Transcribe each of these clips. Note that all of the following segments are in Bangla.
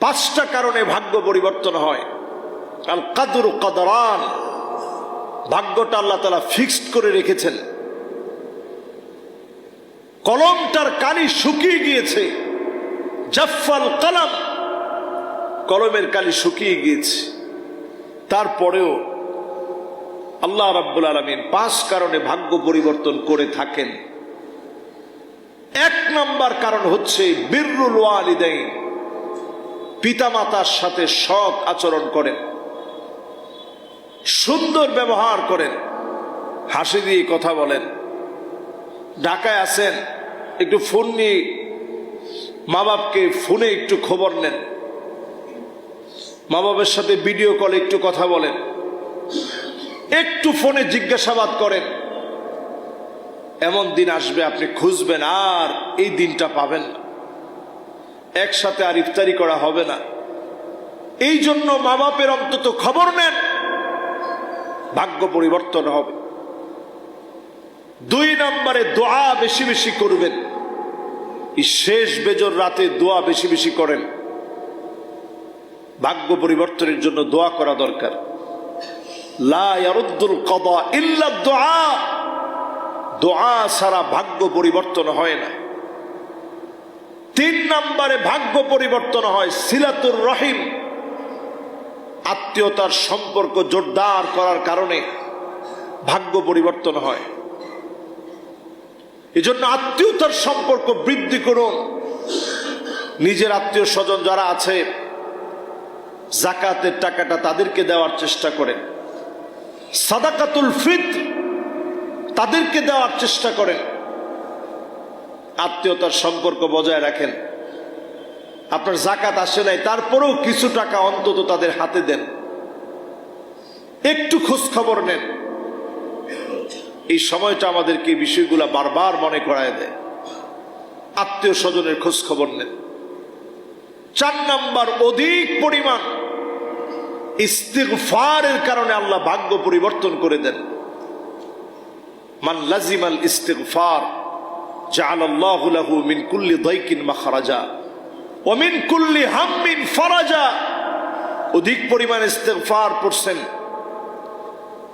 পাঁচটা কারণে ভাগ্য পরিবর্তন হয়। আল কাদর কদরান, ভাগ্যটা আল্লাহ তাআলা ফিক্সড করে রেখেছেন। কলমটার কালি শুকিয়ে গিয়েছে, জাফাল কলম, কলমের কালি শুকিয়ে গিয়েছে, তারপরেও আল্লাহ রাব্বুল আলামিন পাঁচ কারণে ভাগ্য পরিবর্তন করে থাকেন। এক নাম্বার কারণ হচ্ছে বিররুল ওয়ালিদাইন, পিতামাতার সাথে সৎ আচরণ করেন, সুন্দর ব্যবহার করেন, হাসি দিয়ে কথা বলেন। ঢাকায় আছেন, একটু ফোন নিয়ে মা বাপকে ফোনে একটু খবর নেন, মা বাবার সাথে ভিডিও কলে একটু কথা বলেন, একটু ফোনে জিজ্ঞাসাবাদ করেন। এমন দিন আসবে আপনি খুঁজবেন আর এই দিনটা পাবেন না, একসাথে আর ইফতারি করা হবে না। এই জন্য মা বাপের অন্তত খবর নেন, ভাগ্য পরিবর্তন হবে। দুই নম্বরে দোয়া বেশি বেশি করবেন, এই শেষ বেজর রাতে দোয়া বেশি বেশি করেন। ভাগ্য পরিবর্তনের জন্য দোয়া করা দরকার। লা ইয়ারুদ্দুল কদা ইল্লা দুআ, দোয়া ছাড়া ভাগ্য পরিবর্তন হয় না। তিন নম্বরে ভাগ্য পরিবর্তন হয় সিলাতুর রহিম, আত্মীয়তার সম্পর্ক জোরদার করার কারণে ভাগ্য পরিবর্তন হয়। এজন্য আত্মীয়তার সম্পর্ক বৃদ্ধি করুন। নিজের আত্মীয় স্বজন যারা আছে, যাকাতের টাকাটা তাদেরকে দেওয়ার চেষ্টা করেন, সাদাকাতুল ফিত্র তাদেরকে দেওয়ার চেষ্টা করেন। আত্মীয়তার সম্পর্ক বজায় রাখেন। আপনার যাকাত আসে নাই, তারপরেও কিছু টাকা অন্তত তাদের হাতে দেন, একটু খোঁজ খবর নেন। এই সময়টা আমাদেরকে এই বিষয়গুলো বারবার মনে করায় দেয়। আত্মীয় স্বজনের খোঁজ খবর নেন। চার নাম্বার, অধিক পরিমাণ ইস্তিগফারের কারণে আল্লাহ ভাগ্য পরিবর্তন করে দেন। মান লাজিমাল ইস্তিগফার জাআলাল্লাহু লাহু মিন কুল্লি দাইকিন মাখরাজা ওয়া মিন কুল্লি হাম্মিন ফারাজা। অধিক পরিমাণ ইস্তিগফার পড়ছেন,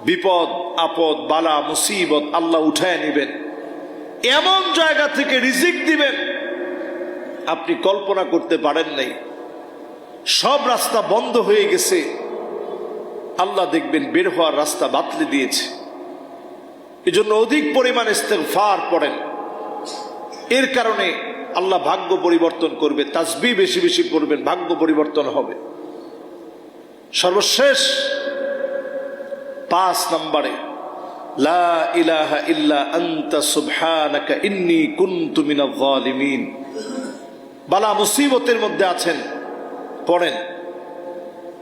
বিপদ আপদ বালা মুসিবত আল্লাহ উঠায় নেবেন, এমন জায়গা থেকে রিজিক দিবেন আপনি কল্পনা করতে পারেন নাই। সব রাস্তা বন্ধ হয়ে গেছে, আল্লাহ দেখবেন বের হওয়ার রাস্তা বাতলে দিয়েছে। এজন্য অধিক পরিমাণ ইস্তিগফার পড়েন, এর কারণে আল্লাহ ভাগ্য পরিবর্তন করবে। তাসবিহ বেশি বেশি পড়বেন, ভাগ্য পরিবর্তন হবে। সর্বশেষ পাঁচ নম্বরে লা ইলাহা ইল্লা আনতা সুবহানাকা ইন্নী কুনতু মিনাজ জালিমিন। বালা মুসিবতের মধ্যে আছেন, পড়েন।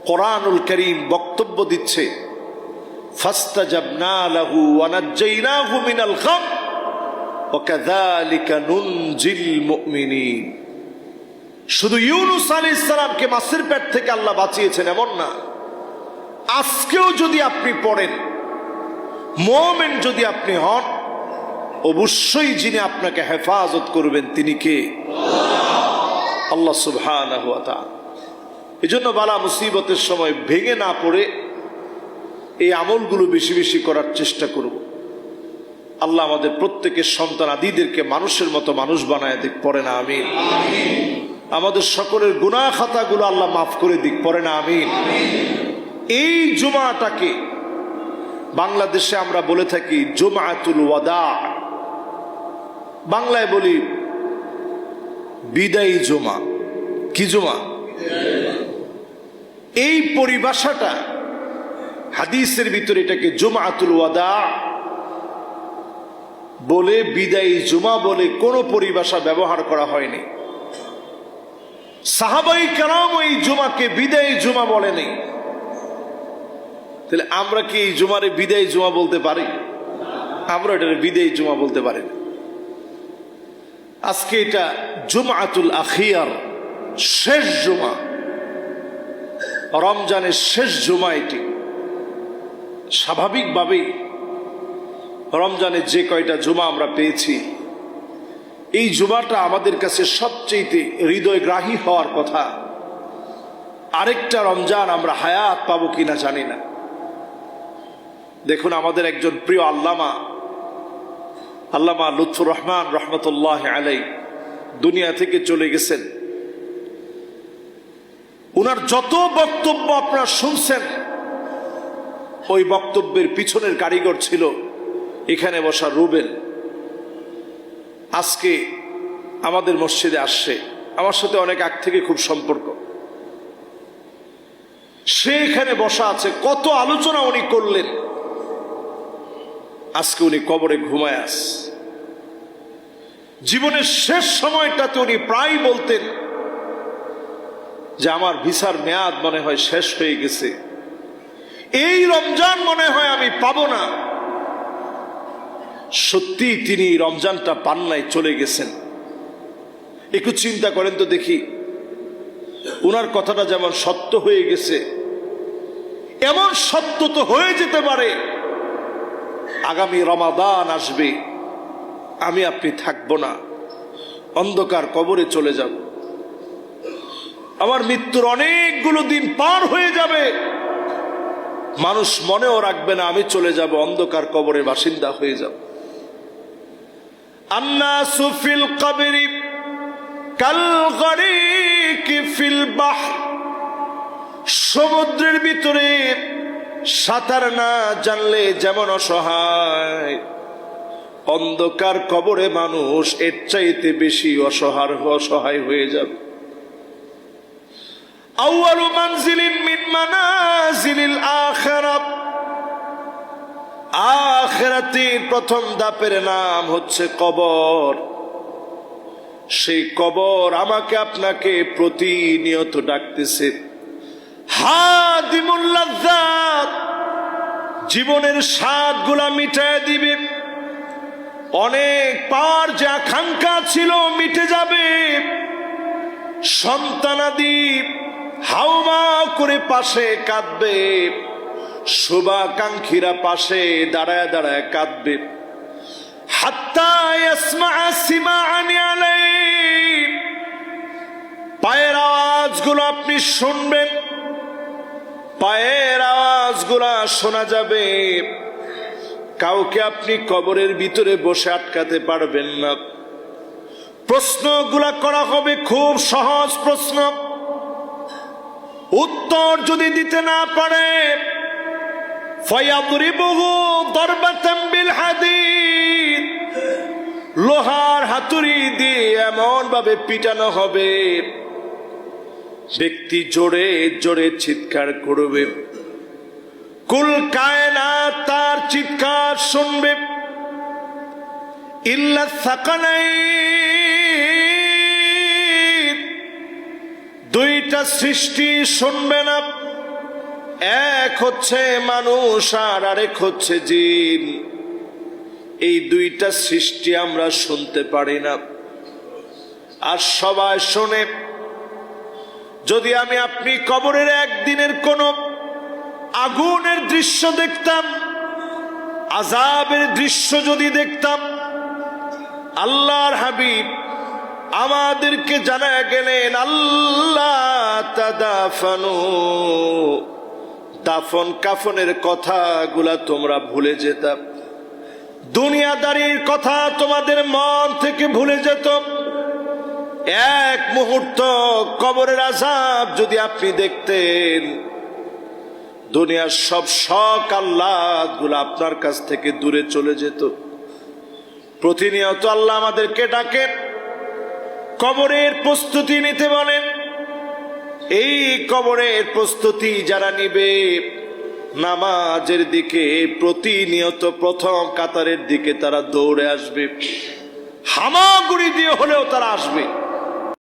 কোরআনুল কারীম বক্তব্য দিচ্ছে ফাস্তাজাবনা লাহু ওয়া নাজ্জাইনাহু মিনাল গাম ওয়া কাযালিকা নুনজিল মুমিনিন। শুধু ইউনূস আলাইহিস সালামকে মাছের পেট থেকে আল্লাহ বাঁচিয়েছেন এমন না, আজকেও যদি আপনি পড়েন, মুমিন যদি আপনি হন, অবশ্যই যিনি আপনাকে হেফাজত করবেন তিনি কে? আল্লাহ সুবহানাহু ওয়া তাআলা। এজন্য বালা মুসিবতের সময় ভেঙে না পড়ে এই আমলগুলো বেশি বেশি করার চেষ্টা করব। আল্লাহ আমাদের প্রত্যেকের সন্তান আদিদেরকে মানুষের মতো মানুষ বানায় দিক, পড়ে না আমিন। আমাদের সকলের গুনাহ খাতাগুলো আল্লাহ মাফ করে দিক, পড়ে না আমিন। এই জুমাটাকে বাংলাদেশে আমরা বলে থাকি জুমাতুল ওয়াদা, বাংলায় বলি বিদায়ী জুমা। কি জুমা? এই পরিভাষাটা হাদিসের ভিতরে এটাকে জুমাতুল ওয়াদা বলে, বিদায়ী জুমা বলে কোনো পরিভাষা ব্যবহার করা হয়নি। সাহাবায়ে কেরাম এই জুমাকে বিদায়ী জুমা বলেনি। তাহলে আমরা কি এই জুমারে বিদায়ী জুমা বলতে পারি? আমরা এটাকে বিদায়ী জুমা বলতে পারি না। আজকে এটা জুমাতুল আখিয়ার, শেষ জুমা, রমজানের শেষ জুমা। এটি স্বাভাবিকভাবেই রমজানের যে কয়টা জুমা আমরা পেয়েছি, এই জুমাটা আমাদের কাছে সবচেয়ে হৃদয়গ্রাহী হওয়ার কথা। আরেকটা রমজান আমরা হায়াত পাবো কিনা জানি না। দেখুন, আমাদের একজন প্রিয় আল্লামা লুৎফুর রহমান রহমতুল্লাহ আলাই দুনিয়া থেকে চলে গেছেন। উনার যত বক্তব্য আপনারা শুনছেন, ওই বক্তব্যের পিছনের কারিগর ছিল এখানে বসা রুবেল। আজকে আমাদের মসজিদে আসছে, আমার সাথে অনেক আগ থেকে খুব সম্পর্ক। সে এখানে বসা আছে, কত আলোচনা উনি করলেন। আজকে উনি কবরে ঘুমায় আস। জীবনের শেষ সময়টাতে উনি প্রায় বলতেন যে আমার ভিসার মেয়াদ মনে হয় শেষ হয়ে গেছে, এই রমজান মনে হয় আমি পাবো না। সত্যি তিনি রমজানটা পান নাই, চলে গেছেন। একটু চিন্তা করেন তো দেখি, উনার কথাটা যেমন সত্য হয়ে গেছে, এমন সত্য তো হয়ে যেতে পারে আগামী রমাদান আসবে, আমি আপনি থাকবো না, অন্ধকার কবরে চলে যাব। আমার মৃত্যুর অনেকগুলো দিন পার হয়ে যাবে, মানুষ মনেও রাখবে না আমি চলে যাব, অন্ধকার কবরের বাসিন্দা হয়ে যাব। আন্নাসু ফিল কবরি কাল গরিকি ফিল বাহর। সমুদ্রের ভিতরে সাঁতার না জানলে যেমন অসহায়, অন্ধকার কবরে মানুষ এর চাইতে বেশি অসহায় হয়ে যাবে। আউয়ালু মানজিলিন মিন মানাজিলিল আখিরাত। আখিরাতের প্রথম ধাপের নাম হচ্ছে কবর। সেই কবর আমাকে আপনাকে প্রতিনিয়ত ডাকতেছে। হাদিমুল লাযযাত, জীবনের স্বাদগুলা মিটায় দিবে। অনেক পার যে আকাঙ্ক্ষা ছিল মিটে যাবে। সন্তানাদি হাউমাউ করে পাশে কাঁদবে, শুভাকাঙ্ক্ষীরা পাশে দাঁড়ায় দাঁড়ায় কাঁদবে। হাত্তা ইয়াসমা'a সিমা'আন আলাইহি, পায়ের আওয়াজগুলো আপনি শুনবেন, পায়ের আওয়াজগুলো শোনা যাবে। কাউকে আপনি কবরের ভিতরে বসে আটকাতে পারবেন না। প্রশ্নগুলা করা হবে খুব সহজ প্রশ্ন, উত্তর যদি দিতে না পারে ফায়াদরিবুহু দরবাতাম বিল হাদিদ, লোহার হাতুড়ি দিয়ে এমন ভাবে পিটানো হবে ব্যক্তি জোরে জোরে চিৎকার করবে। কুল কায়নাত তার চিৎকার শুনবে। ইল্লা সাকালাইন, দুইটা সৃষ্টি শুনবে না। এক হচ্ছে মানুষ আর আরেক হচ্ছে জিন। এই দুইটা সৃষ্টি আমরা শুনতে পারি না, আর সবাই শোনে। যদি আমি আপনি কবরের একদিনের কোন আগুনের দৃশ্য দেখতাম, আযাবের দৃশ্য যদি দেখতাম, আল্লাহর হাবিব আমাদেরকে জানায় গেলেন আল্লাহ তাদাফানু, দাফন কাফনের কথাগুলা তোমরা ভুলে যেতাম, দুনিয়াদারির কথা তোমাদের মন থেকে ভুলে যেত। এক মুহূর্ত কবরের আযাব যদি আপনি দেখতেন, দুনিয়ার সব শখ আহ্লাদগুলো আপনার কাছ থেকে দূরে চলে যেত। প্রতিনিয়ত আল্লাহ আমাদেরকে ডাকেন, কবরের প্রস্তুতি নিতে বলেন। এই কবরের প্রস্তুতি যারা নিবে, নামাজের দিকে প্রতিনিয়ত প্রথম কাতারের দিকে তারা দৌড়ে আসবে, হামাগুড়ি দিয়ে হলেও তারা আসবে।